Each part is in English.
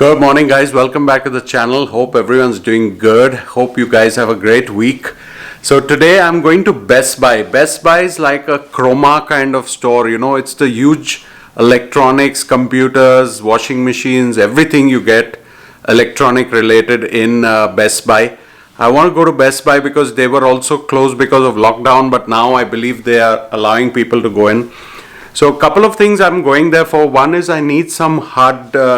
Good morning, guys. Welcome back to the channel. Hope everyone's doing good. Hope you guys have a great week. So today I'm going to Best Buy. Best Buy is like a Chroma kind of store. You know, it's the huge electronics, computers, washing machines, everything you get electronic related in Best Buy. I want to go to Best Buy because they were also closed because of lockdown, but now I believe they are allowing people to go in. So a couple of things I'm going there for. One is I need some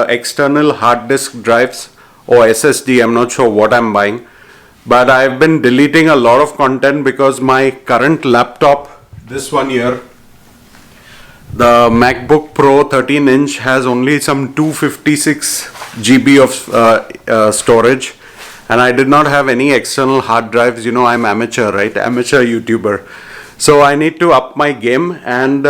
external hard disk drives or SSD. I'm not sure what I'm buying, but I've been deleting a lot of content because my current laptop, this one here, the MacBook Pro 13-inch has only some 256 GB of storage, and I did not have any external hard drives. You know, I'm amateur, right? Amateur YouTuber. So I need to up my game, and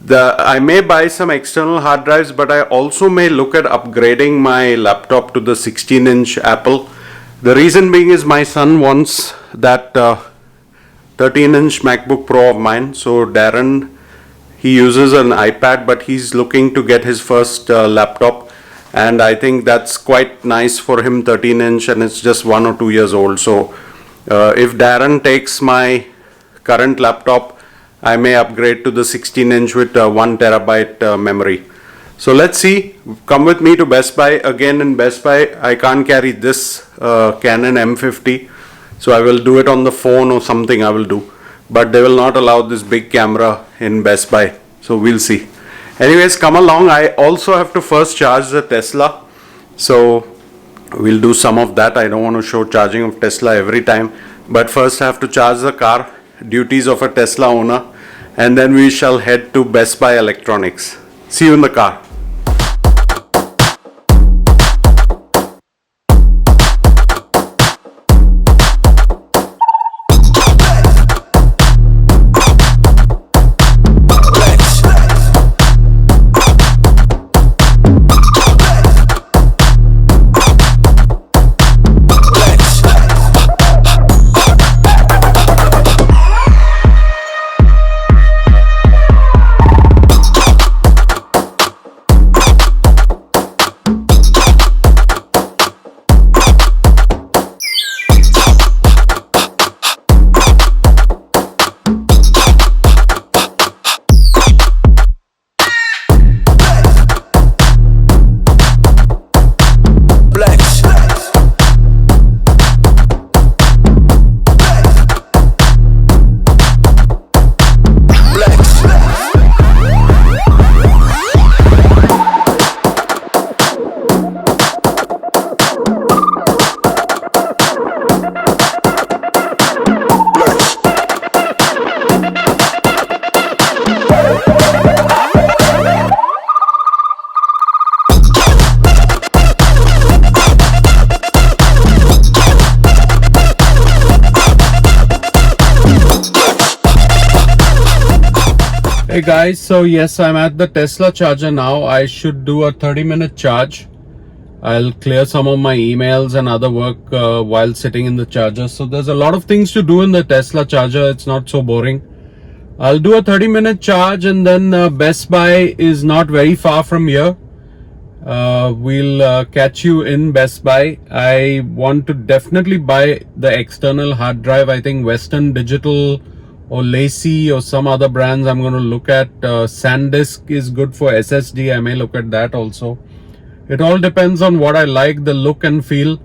I may buy some external hard drives, but I also may look at upgrading my laptop to the 16-inch Apple. The reason being is my son wants that 13-inch MacBook Pro of mine. So Darren, he uses an iPad, but he's looking to get his first laptop, and I think that's quite nice for him, 13-inch, and it's just 1 or 2 years old. So if Darren takes my current laptop, I may upgrade to the 16-inch with 1 terabyte memory. So let's see. Come with me to Best Buy. Again, in Best Buy, I can't carry this Canon M50, so I will do it on the phone or something I will do. But they will not allow this big camera in Best Buy, so we'll see. Anyways, come along. I also have to first charge the Tesla, so we'll do some of that. I don't want to show charging of Tesla every time, but first I have to charge the car. Duties of a Tesla owner, and then we shall head to Best Buy Electronics. See you in the car. Hey guys, so yes, I'm at the Tesla charger now. I should do a 30-minute charge. I'll clear some of my emails and other work while sitting in the charger. So there's a lot of things to do in the Tesla charger. It's not so boring. I'll do a 30-minute charge, and then Best Buy is not very far from here. We'll catch you in Best Buy. I want to definitely buy the external hard drive. I think Western Digital or Lacey or some other brands I'm going to look at. SanDisk is good for SSD. I may look at that also. It all depends on what I like, the look and feel.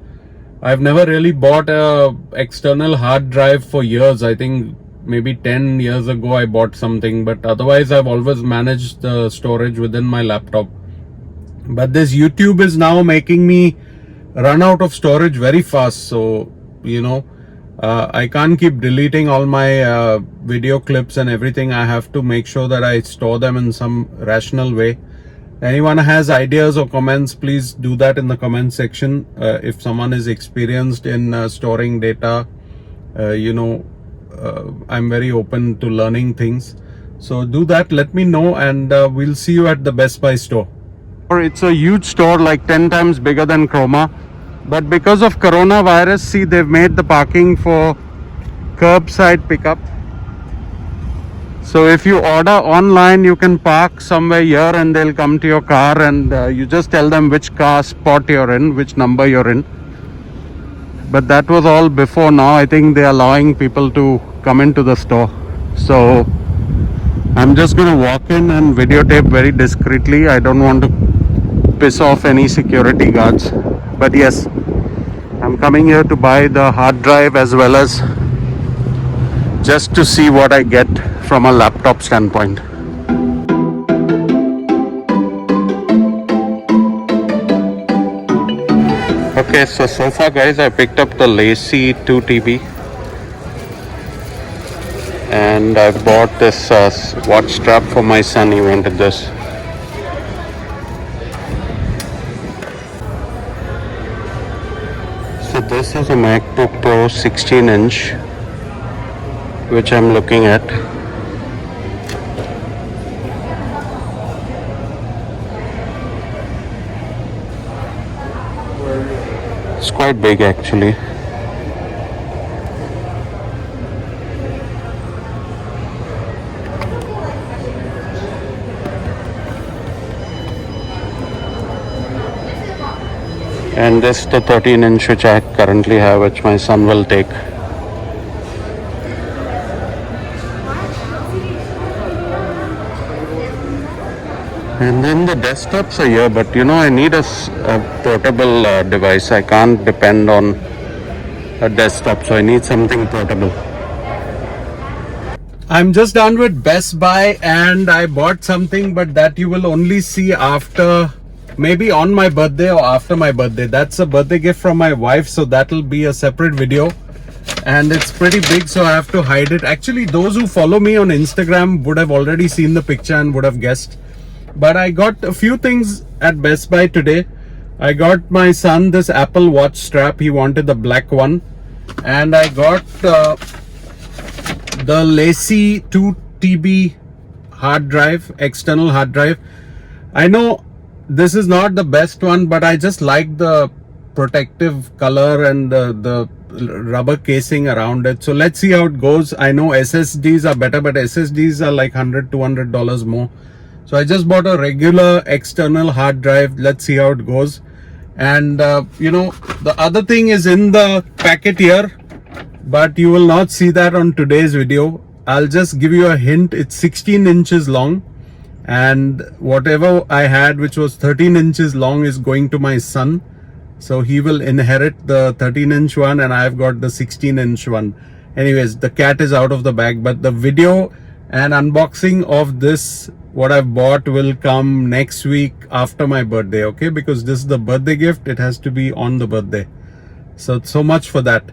I've never really bought a external hard drive for years. I think maybe 10 years ago I bought something, but otherwise I've always managed the storage within my laptop. But this YouTube is now making me run out of storage very fast. So, you know, I can't keep deleting all my video clips and everything. I have to make sure that I store them in some rational way. Anyone has ideas or comments, please do that in the comment section. If someone is experienced in storing data, you know, I'm very open to learning things. So do that, let me know, and we'll see you at the Best Buy store. It's a huge store, like 10 times bigger than Chroma. But because of coronavirus, see, they've made the parking for curbside pickup. So if you order online, you can park somewhere here and they'll come to your car, and you just tell them which car spot you're in, which number you're in. But that was all before. Now I think they're allowing people to come into the store. So I'm just going to walk in and videotape very discreetly. I don't want to piss off any security guards. But yes, I'm coming here to buy the hard drive as well as just to see what I get from a laptop standpoint. Okay, so far guys, I picked up the LaCie 2TB and I bought this watch strap for my son. He wanted this. So this is a MacBook Pro 16-inch which I'm looking at. It's quite big actually. And this is the 13-inch which I currently have, which my son will take. And then the desktops are here, but you know, I need a portable device. I can't depend on a desktop, so I need something portable. I'm just done with Best Buy and I bought something, but that you will only see after, maybe on my birthday or after my birthday. That's a birthday gift from my wife, so that'll be a separate video. And it's pretty big, so I have to hide it. Actually, those who follow me on Instagram would have already seen the picture and would have guessed. But I got a few things at Best Buy today. I got my son this Apple Watch strap. He wanted the black one. And I got the LaCie 2TB hard drive, external hard drive. I know this is not the best one, but I just like the protective color and the rubber casing around it. So let's see how it goes. I know SSDs are better, but SSDs are like $100-200 more. So I just bought a regular external hard drive. Let's see how it goes. And you know, the other thing is in the packet here, but you will not see that on today's video. I'll just give you a hint. It's 16 inches long, and whatever I had which was 13 inches long is going to my son. So he will inherit the 13-inch one and I've got the 16-inch one. Anyways, the cat is out of the bag, but the video and unboxing of this, what I've bought, will come next week after my birthday, okay? Because this is the birthday gift. It has to be on the birthday. So much for that.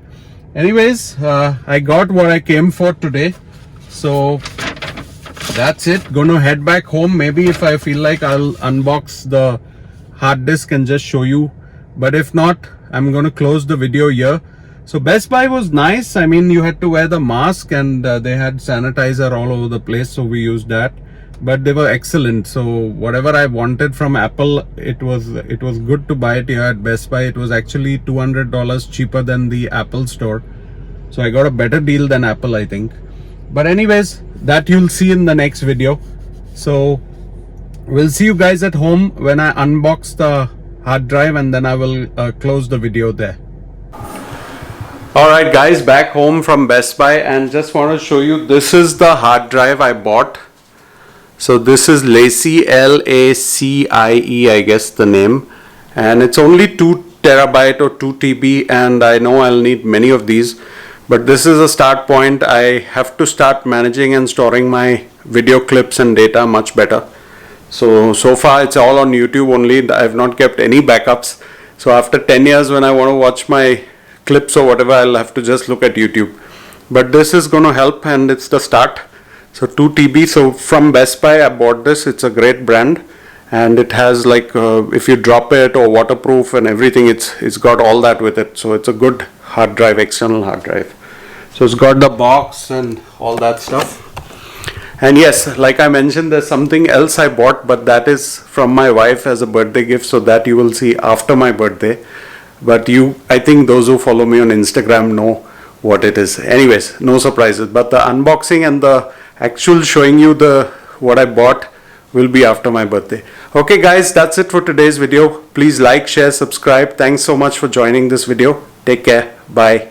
Anyways, I got what I came for today. So that's it. Gonna head back home. Maybe if I feel like, I'll unbox the hard disk and just show you. But if not, I'm gonna close the video here. So Best Buy was nice. I mean, you had to wear the mask and they had sanitizer all over the place, so we used that. But they were excellent. So whatever I wanted from Apple, it was good to buy it here at Best Buy. It was actually $200 cheaper than the Apple store. So I got a better deal than Apple, I think. But anyways, that you'll see in the next video. So we'll see you guys at home when I unbox the hard drive, and then I will close the video there. Alright guys, back home from Best Buy, and just want to show you, this is the hard drive I bought. So this is LaCie, LACIE, I guess the name, and it's only 2 terabyte or 2 TB, and I know I'll need many of these, but this is a start point. I have to start managing and storing my video clips and data much better. So far it's all on YouTube only. I've not kept any backups. So after 10 years, when I want to watch my clips or whatever, I'll have to just look at YouTube. But this is going to help, and it's the start. So 2 TB. So from Best Buy I bought this. It's a great brand, and it has like if you drop it, or waterproof and everything, it's got all that with it. So it's a good hard drive, external hard drive. So it's got the box and all that stuff. And yes, like I mentioned, there's something else I bought, but that is from my wife as a birthday gift, so that you will see after my birthday. But I think those who follow me on Instagram know what it is. Anyways, no surprises. But the unboxing and the Actual showing you the what I bought will be after my birthday. Okay guys, that's it for today's video. Please like, share, subscribe. Thanks so much for joining this video. Take care. Bye.